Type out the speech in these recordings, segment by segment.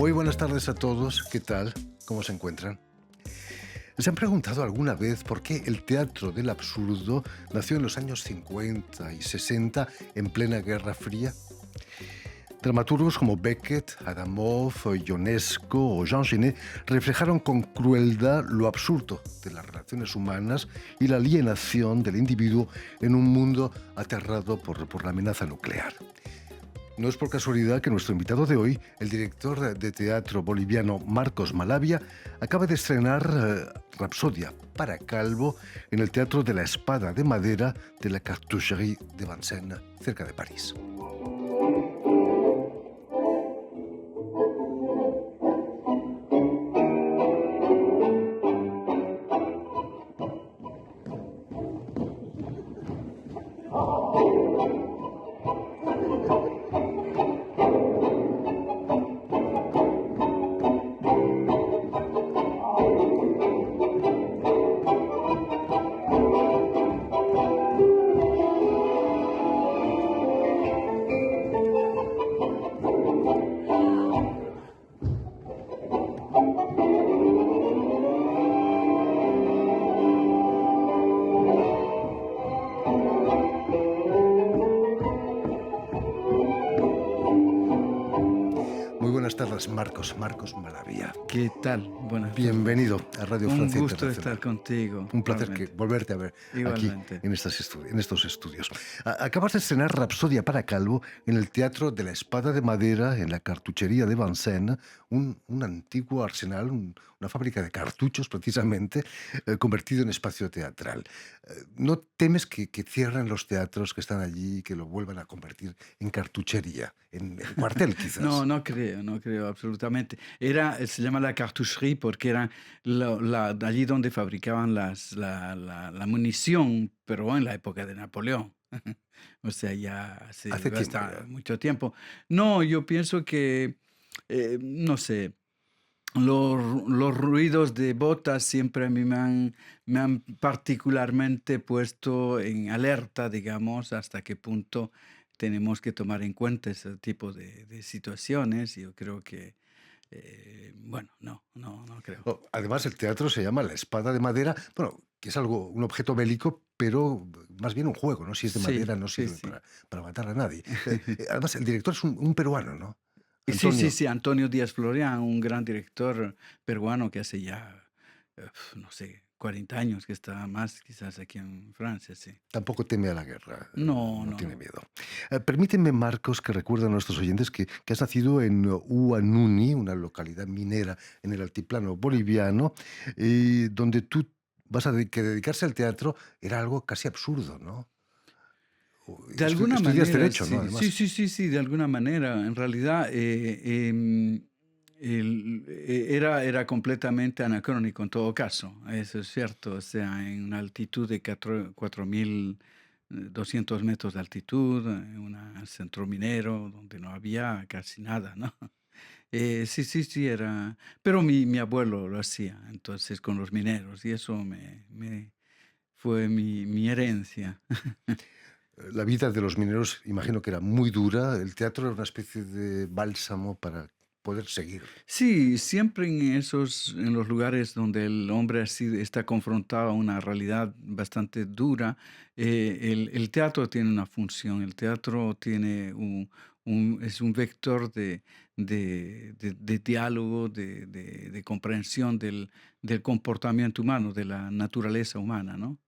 Muy buenas tardes a todos. ¿Qué tal? ¿Cómo se encuentran? ¿Se han preguntado alguna vez por qué el teatro del absurdo nació en los años 50 y 60 en plena Guerra Fría? Dramaturgos como Beckett, Adamov, Ionesco o Jean Genet reflejaron con crueldad lo absurdo de las relaciones humanas y la alienación del individuo en un mundo aterrado por la amenaza nuclear. No es por casualidad que nuestro invitado de hoy, el director de teatro boliviano Marcos Malavia, acaba de estrenar Rapsodia para Calvo en el Teatro de la Espada de Madera de la Cartoucherie de Vincennes, cerca de París. Muy buenas tardes, Marcos Malavia. ¿Qué tal? Buenas tardes. Bienvenido a Radio Francia Un gusto Internacional. estar contigo. Un placer realmente. volverte a ver Igualmente. aquí en estos estudios. Acabas de estrenar Rapsodia para Calvo en el Teatro de la Espada de Madera en la Cartuchería de Vincennes, un antiguo arsenal, una fábrica de cartuchos precisamente, convertido en espacio teatral. ¿No temes que cierren los teatros que están allí y que lo vuelvan a convertir en cartuchería, en cuartel quizás? No creo absolutamente. Se llama la cartoucherie porque era allí donde fabricaban la munición, pero en la época de Napoleón. O sea, ya hace Hace tiempo ya. mucho tiempo. No, yo pienso que, no sé, los ruidos de botas siempre a mí me han particularmente puesto en alerta, digamos, hasta qué punto tenemos que tomar en cuenta ese tipo de situaciones. Yo creo que, bueno, no creo. Además, el teatro se llama La Espada de Madera, bueno, que es un objeto bélico, pero más bien un juego, ¿no? Si es de Sí, madera no sí, sirve sí. para matar a nadie. Además, el director es un peruano, ¿no? Y sí, sí, Antonio. sí, Antonio Díaz Florián, un gran director peruano que hace ya, no sé, 40 años que está más quizás aquí en Francia, sí. Tampoco teme a la guerra, No, no no, tiene no. miedo. Permíteme, Marcos, que recuerden a nuestros oyentes que has nacido en Huanuni, una localidad minera en el altiplano boliviano, donde tú que dedicarse al teatro era algo casi absurdo, ¿no? De alguna Estudias manera, Derecho, ¿no? sí. Además. Sí, sí, sí, sí, de alguna manera. En realidad, era completamente anacrónico en todo caso, eso es cierto. O sea, en una altitud de 4.200 metros de altitud, en un centro minero donde no había casi nada, ¿no? Sí, sí, sí, era. Pero mi abuelo lo hacía, entonces, con los mineros, y eso fue mi herencia. La vida de los mineros, imagino que era muy dura. El teatro era una especie de bálsamo para poder seguir. Sí, siempre en los lugares donde el hombre así está confrontado a una realidad bastante dura, el teatro tiene una función. El teatro tiene es un vector de diálogo, de comprensión del comportamiento humano, de la naturaleza humana, ¿no?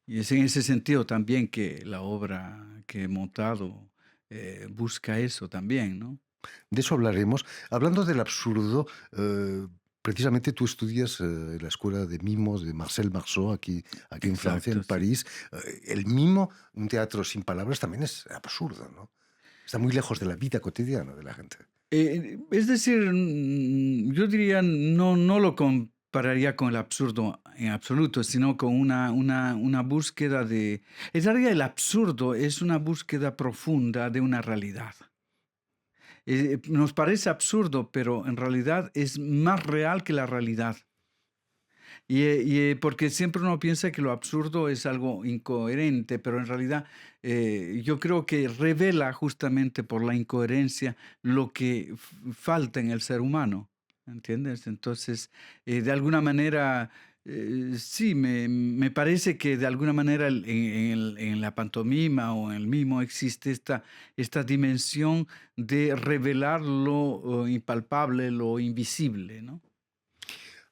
Y es en ese sentido también que la obra que he montado busca eso también, ¿no? De eso hablaremos. Hablando del absurdo, precisamente tú estudias en la escuela de mimos de Marcel Marceau, aquí en Francia, en Exacto, sí. París. El mimo, un teatro sin palabras, también es absurdo, ¿no? Está muy lejos de la vida cotidiana de la gente. Es decir, yo diría, no lo compararía con el absurdo en absoluto, sino con una búsqueda de... En realidad el absurdo es una búsqueda profunda de una realidad. Nos parece absurdo, pero en realidad es más real que la realidad. Porque siempre uno piensa que lo absurdo es algo incoherente, pero en realidad yo creo que revela justamente por la incoherencia lo que falta en el ser humano, ¿entiendes? Entonces, de alguna manera, sí, me parece que de alguna manera en la pantomima o en el mimo existe esta dimensión de revelar lo impalpable, lo invisible, ¿no?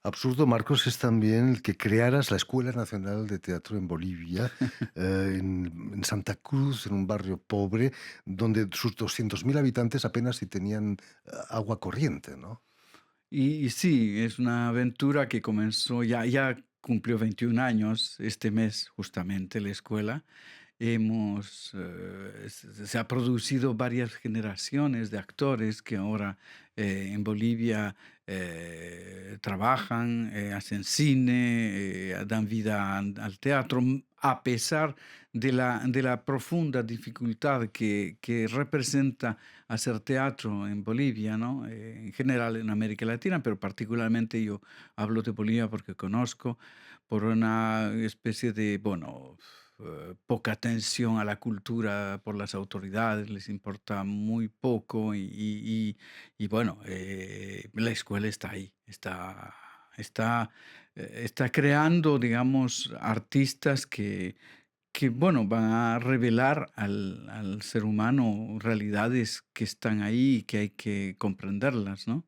Absurdo, Marcos, es también el que crearas la Escuela Nacional de Teatro en Bolivia, en Santa Cruz, en un barrio pobre, donde sus 200.000 habitantes apenas si tenían agua corriente, ¿no? Y sí, es una aventura que comenzó, ya cumplió 21 años este mes justamente la escuela. Se ha producido varias generaciones de actores que ahora en Bolivia trabajan, hacen cine, dan vida al teatro, a pesar de la profunda dificultad que representa hacer teatro en Bolivia, ¿no? En general en América Latina, pero particularmente yo hablo de Bolivia porque conozco por una especie de, bueno, poca atención a la cultura por las autoridades, les importa muy poco y bueno, la escuela está ahí, está, está creando, digamos, artistas que, bueno, van a revelar al ser humano realidades que están ahí y que hay que comprenderlas, ¿no?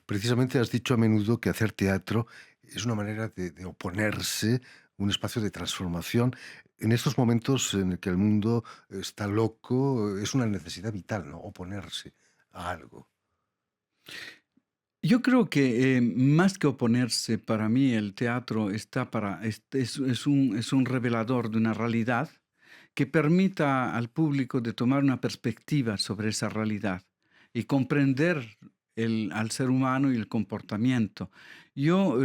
Precisamente has dicho a menudo que hacer teatro es una manera de oponerse, un espacio de transformación. En estos momentos en el que el mundo está loco, es una necesidad vital, ¿no? Oponerse a algo. Yo creo que más que oponerse, para mí el teatro está es un revelador de una realidad que permita al público de tomar una perspectiva sobre esa realidad y comprender al ser humano y el comportamiento. Yo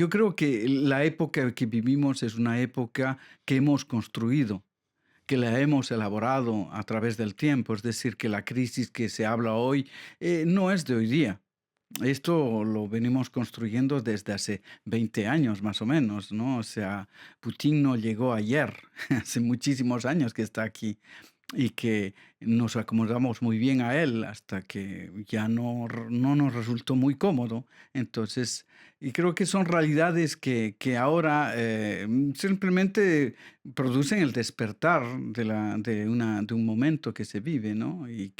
creo que la época que vivimos es una época que hemos construido, que la hemos elaborado a través del tiempo, es decir, que la crisis que se habla hoy no es de hoy día. Esto lo venimos construyendo desde hace 20 años más o menos, ¿no? O sea, Putin no llegó ayer, hace muchísimos años que está aquí y que nos acomodamos muy bien a él hasta que ya no nos resultó muy cómodo. Entonces, y creo que son realidades que ahora simplemente producen el despertar de un momento que se vive, ¿no? Y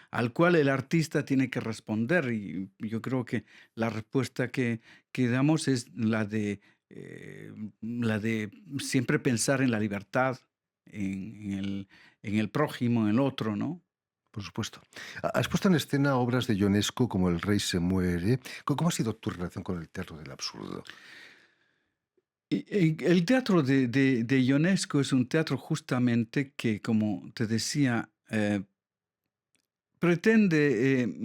al cual el artista tiene que responder. Y yo creo que la respuesta que damos es la de siempre pensar en la libertad, en el prójimo, en el otro, ¿no? Por supuesto. Has puesto en escena obras de Ionesco como El rey se muere. ¿Cómo ha sido tu relación con el teatro del absurdo? El teatro de Ionesco es un teatro justamente que, como te decía, pretende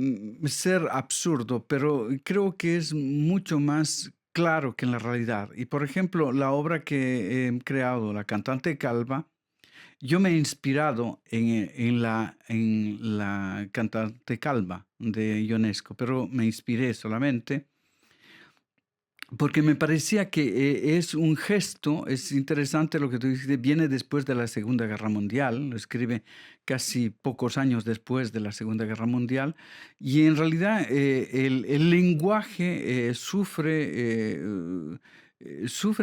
ser absurdo, pero creo que es mucho más claro que en la realidad. Y por ejemplo, la obra que he creado, La cantante calva, yo me he inspirado en la cantante calva de Ionesco, pero me inspiré solamente porque me parecía que es un gesto, es interesante lo que tú dijiste, viene después de la Segunda Guerra Mundial, lo escribe casi pocos años después de la Segunda Guerra Mundial, y en realidad el lenguaje sufre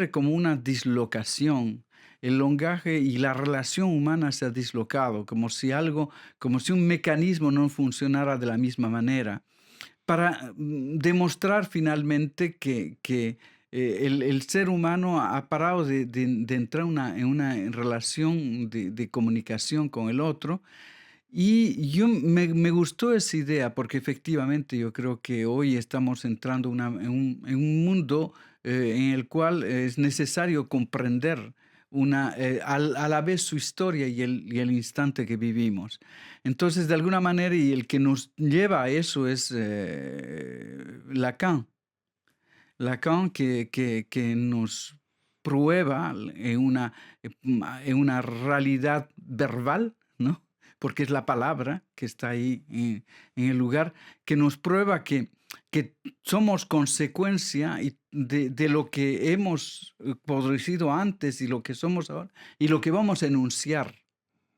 como una dislocación. El lenguaje y la relación humana se ha dislocado, como si un mecanismo no funcionara de la misma manera para demostrar finalmente que el ser humano ha parado de entrar en una relación de comunicación con el otro. Y me gustó esa idea porque efectivamente yo creo que hoy estamos entrando en un mundo en el cual es necesario comprender a la vez su historia y el instante que vivimos. Entonces, de alguna manera, y el que nos lleva a eso es Lacan. Lacan que nos prueba en una realidad verbal, ¿no? Porque es la palabra que está ahí en el lugar, que nos prueba que que somos consecuencia de lo que hemos producido antes y lo que somos ahora y lo que vamos a enunciar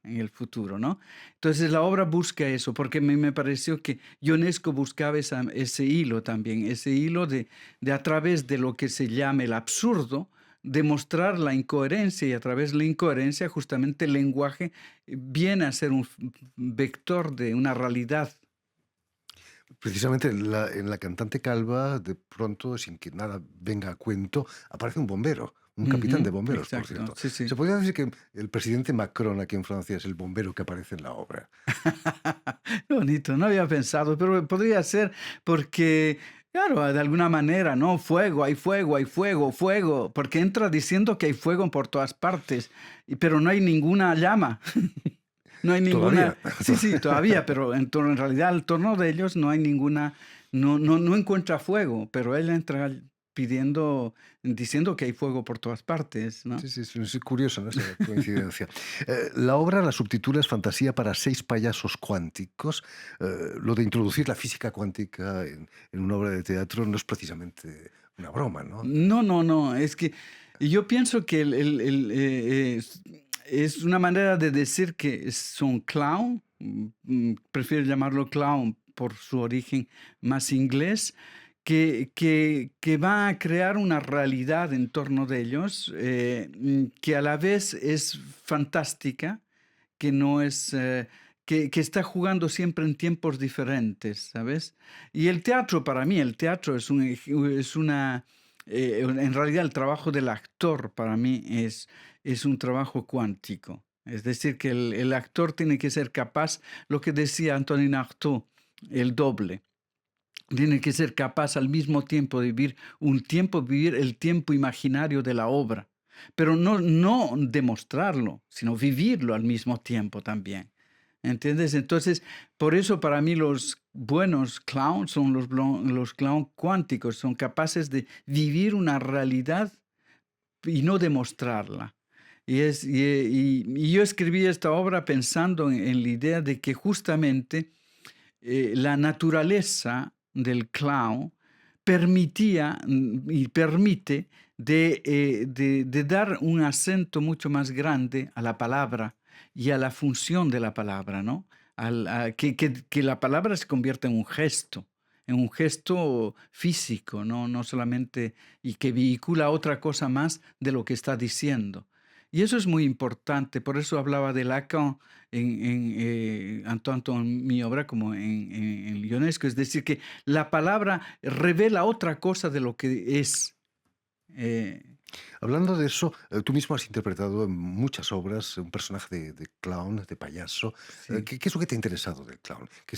en el futuro, ¿no? Entonces la obra busca eso, porque me pareció que Ionesco buscaba ese hilo también, ese hilo de a través de lo que se llama el absurdo, demostrar la incoherencia y a través de la incoherencia justamente el lenguaje viene a ser un vector de una realidad. Precisamente en la cantante calva, de pronto, sin que nada venga a cuento, aparece un bombero, un capitán de Ujú, bomberos, por exacto, cierto. sí, sí. Se podría decir que el presidente Macron aquí en Francia es el bombero que aparece en la obra. Qué bonito, no había pensado, pero podría ser porque, claro, de alguna manera, ¿no? Fuego, hay fuego, fuego, porque entra diciendo que hay fuego por todas partes, pero no hay ninguna llama, no hay ninguna, Todavía. sí, sí, todavía, pero en realidad al torno de ellos no hay ninguna, no encuentra fuego, pero él entra pidiendo, diciendo que hay fuego por todas partes, ¿no? Sí, sí, es curioso, ¿no? Esa coincidencia. La obra la subtitulas Fantasía para seis payasos cuánticos. Lo de introducir la física cuántica en una obra de teatro no es precisamente una broma, ¿no? No, no, no, es que yo pienso que es una manera de decir que es un clown, prefiero llamarlo clown por su origen más inglés, que va a crear una realidad en torno de ellos, que a la vez es fantástica, que no es, que está jugando siempre en tiempos diferentes, ¿sabes? Y el teatro, para mí, el teatro es una, en realidad el trabajo del actor para mí es un trabajo cuántico. Es decir, que el actor tiene que ser capaz, lo que decía Antonin Artaud, el doble. Tiene que ser capaz al mismo tiempo de vivir un tiempo, vivir el tiempo imaginario de la obra, pero no demostrarlo, sino vivirlo al mismo tiempo también. ¿Entiendes? Entonces, por eso para mí los buenos clowns son los clowns cuánticos, son capaces de vivir una realidad y no demostrarla. Y yo escribí esta obra pensando en la idea de que justamente la naturaleza del clown permitía y permite de dar un acento mucho más grande a la palabra y a la función de la palabra, ¿no? Que la palabra se convierta en un gesto físico, ¿no? No solamente, y que vehicula otra cosa más de lo que está diciendo. Y eso es muy importante, por eso hablaba de Lacan tanto en mi obra como en Ionesco, es decir, que la palabra revela otra cosa de lo que es. eh, Hablando de eso, tú mismo has interpretado en muchas obras un personaje de clown, de payaso. sí. ¿Qué es lo que te ha interesado del clown? Que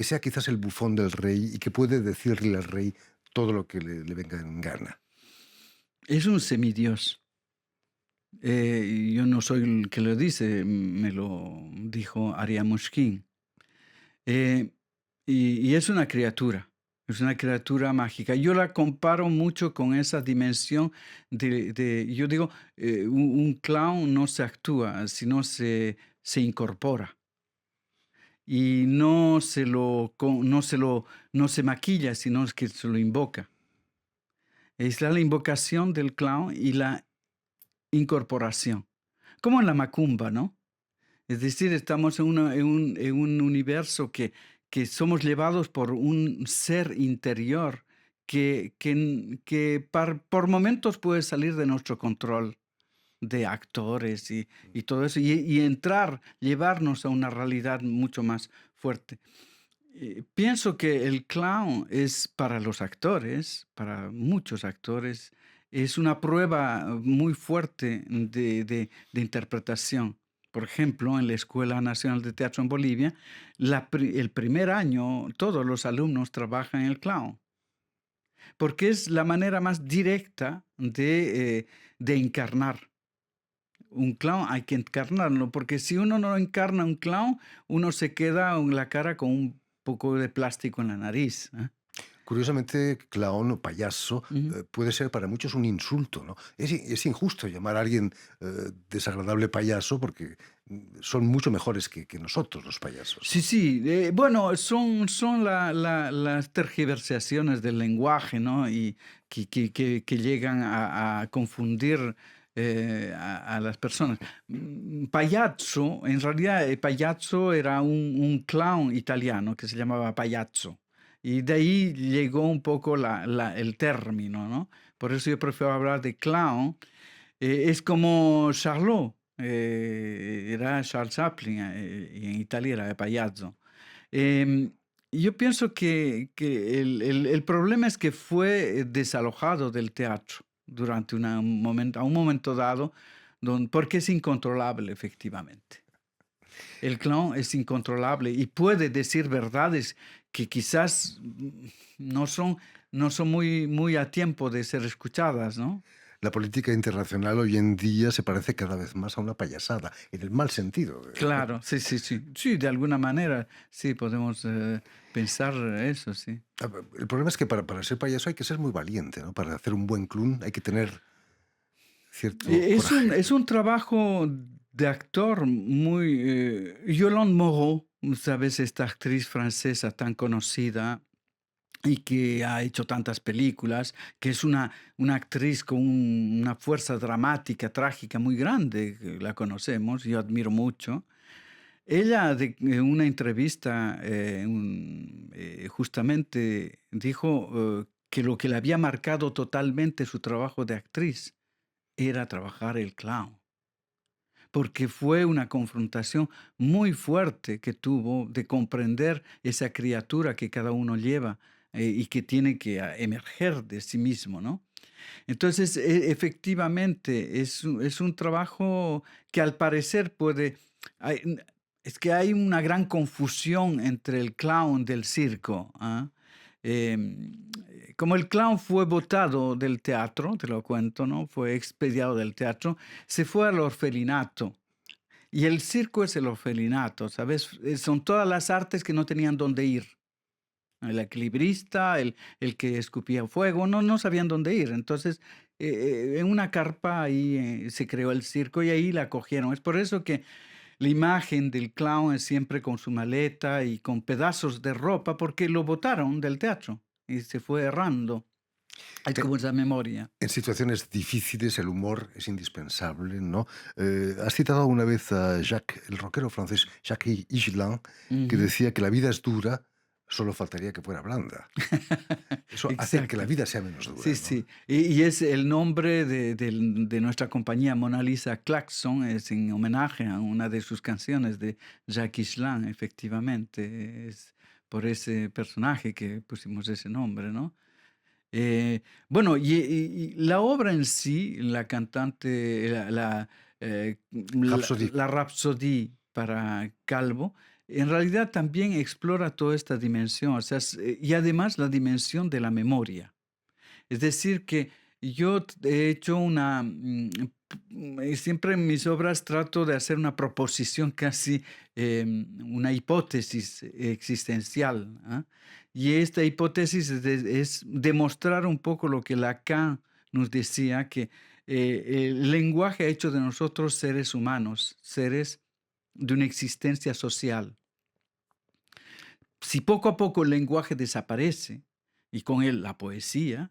sea quizás el bufón del rey y que puede decirle al rey todo lo que le venga en gana. Es un semidios. Yo no soy el que lo dice, me lo dijo Arya Mushkin. Eh, y es una criatura mágica. Yo la comparo mucho con esa dimensión yo digo, un clown no se actúa, sino se incorpora. Y no se maquilla, sino es que se lo invoca. Es la invocación del clown y la incorporación. Como en la macumba, ¿no? Es decir, estamos en un universo que somos llevados por un ser interior que por momentos puede salir de nuestro control de actores y todo eso, y entrar, llevarnos a una realidad mucho más fuerte. Pienso que el clown es para los actores, para muchos actores, es una prueba muy fuerte de interpretación. Por ejemplo, en la Escuela Nacional de Teatro en Bolivia, el primer año todos los alumnos trabajan el clown, porque es la manera más directa de encarnar. Un clown hay que encarnarlo, porque si uno no encarna un clown, uno se queda en la cara con un poco de plástico en la nariz, ¿eh? Curiosamente, clown o payaso Ujú. puede ser para muchos un insulto, ¿no? Es injusto llamar a alguien desagradable payaso porque son mucho mejores que nosotros los payasos, Sí, ¿no? sí, bueno, son las tergiversaciones del lenguaje, ¿no? Y que llegan a confundir a las personas. Pagliaccio, en realidad, pagliaccio era un clown italiano que se llamaba pagliaccio. Y de ahí llegó un poco el término, ¿no? Por eso yo prefiero hablar de clown. Es como Charlot, era Charles Chaplin, y en Italia era el payaso. Em, yo pienso que el problema es que fue desalojado del teatro durante un momento, a un momento dado, porque es incontrolable, efectivamente. El clown es incontrolable y puede decir verdades que quizás no son muy a tiempo de ser escuchadas, ¿no? La política internacional hoy en día se parece cada vez más a una payasada, en el mal sentido. Claro, sí, sí, sí. Sí, de alguna manera, sí, podemos, pensar eso, sí. El problema es que para ser payaso hay que ser muy valiente, ¿no? Para hacer un buen clown hay que tener cierto coraje. Es un trabajo de actor muy, Yolande Moreau, ¿sabes? Esta actriz francesa tan conocida y que ha hecho tantas películas, que es una actriz con una fuerza dramática, trágica muy grande, que la conocemos, yo admiro mucho. Ella en una entrevista, justamente dijo, que lo que le había marcado totalmente su trabajo de actriz era trabajar el clown, porque fue una confrontación muy fuerte que tuvo de comprender esa criatura que cada uno lleva, y que tiene que emerger de sí mismo, ¿no? Entonces, efectivamente, es un trabajo que al parecer es que hay una gran confusión entre el clown del circo, ¿ah? Como el clown fue botado del teatro, te lo cuento, ¿no? Fue expediado del teatro, se fue al orfelinato. Y el circo es el orfelinato, ¿sabes? Son todas las artes que no tenían dónde ir. El equilibrista, el que escupía fuego, no sabían dónde ir. Entonces, en una carpa ahí, se creó el circo y ahí la cogieron. Es por eso que la imagen del clown es siempre con su maleta y con pedazos de ropa, porque lo botaron del teatro y se fue errando. Es Eh, como esa memoria. En situaciones difíciles el humor es indispensable, ¿no? Has citado alguna vez a Jacques, el rockero francés Jacques Higelin, que Ujú. decía que la vida es dura, solo faltaría que fuera blanda. Eso hace que la Exacto. vida sea menos Sí, dura, ¿no? sí. Y es el nombre de nuestra compañía, Mona Lisa Claxon, es en homenaje a una de sus canciones de Jacques Higelin, efectivamente. Es por ese personaje que pusimos ese nombre, ¿no? Bueno, y la obra en sí, la cantante, Rhapsody. la Rhapsody para Calvo, en realidad también explora toda esta dimensión, o sea, y además la dimensión de la memoria. Es decir, que yo he hecho siempre en mis obras trato de hacer una proposición casi, una hipótesis existencial, ¿ah? Y esta hipótesis es demostrar un poco lo que Lacan nos decía, que el lenguaje ha hecho de nosotros seres humanos, seres de una existencia social. Si poco a poco el lenguaje desaparece, y con él la poesía,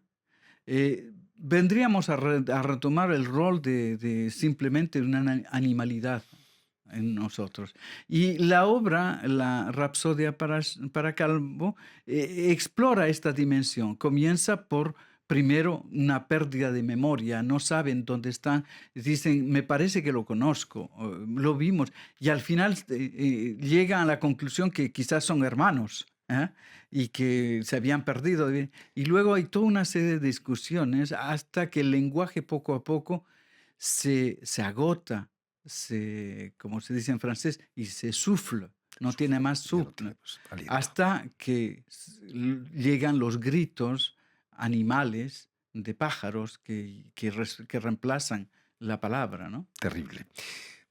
vendríamos a retomar el rol de simplemente una animalidad en nosotros. Y la obra, la Rapsodia para Calvo, explora esta dimensión. Comienza por, primero, una pérdida de memoria. No saben dónde están. Dicen, me parece que lo conozco, o lo vimos. Y al final llegan a la conclusión que quizás son hermanos. ¿Ah? Y que se habían perdido. Y luego hay toda una serie de discusiones hasta que el lenguaje poco a poco se agota, como se dice en francés, y se souffle, no tiene Sufle, más ya no souffle, tenemos aliento. hasta que llegan los gritos animales de pájaros que reemplazan la palabra, ¿no? Terrible.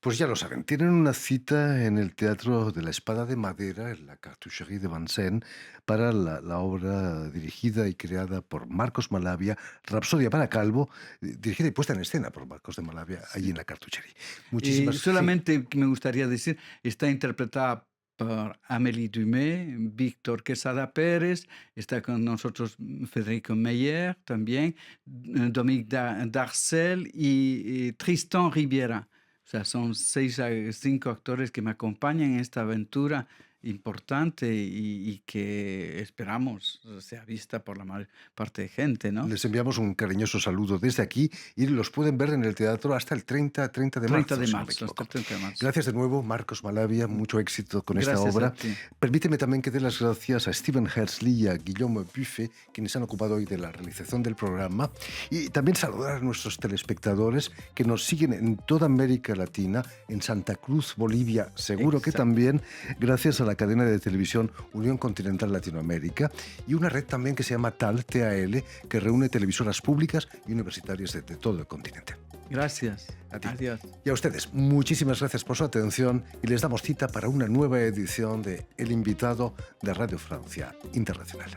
Pues ya lo saben, tienen una cita en el Teatro de la Espada de Madera, en la Cartoucherie de Vincennes, para la obra dirigida y creada por Marcos Malavia, Rapsodia para Calvo, dirigida y puesta en escena por Marcos de Malavia, allí en Sí. la Cartoucherie. Muchísimas, sí, Solamente que me gustaría decir, está interpretada por Amélie Dumais, Víctor Quesada Pérez, está con nosotros Federico Meyer también, Dominique Darcel y Tristan Riviera. O sea, son 5 actores que me acompañan en esta aventura importante y que esperamos sea vista por la mayor parte de gente, ¿no? les enviamos un cariñoso saludo desde aquí y los pueden ver en el teatro hasta el 30 de 30 marzo, de si no me marzo, hasta equivoco. el 30 de marzo. Gracias de nuevo, Marcos Malavia, Mm, mucho éxito con esta Gracias a obra. ti. Permíteme también que dé las gracias a Stephen Hersley y a Guillaume Buffet, quienes han ocupado hoy de la realización del programa, y también saludar a nuestros telespectadores que nos siguen en toda América Latina, en Santa Cruz, Bolivia, seguro que Exacto. también, gracias a la cadena de televisión Unión Continental Latinoamérica, y una red también que se llama TAL, TAL, que reúne televisoras públicas y universitarias de todo el continente. Gracias. A ti. Adiós. Y a ustedes, muchísimas gracias por su atención y les damos cita para una nueva edición de El Invitado de Radio Francia Internacional.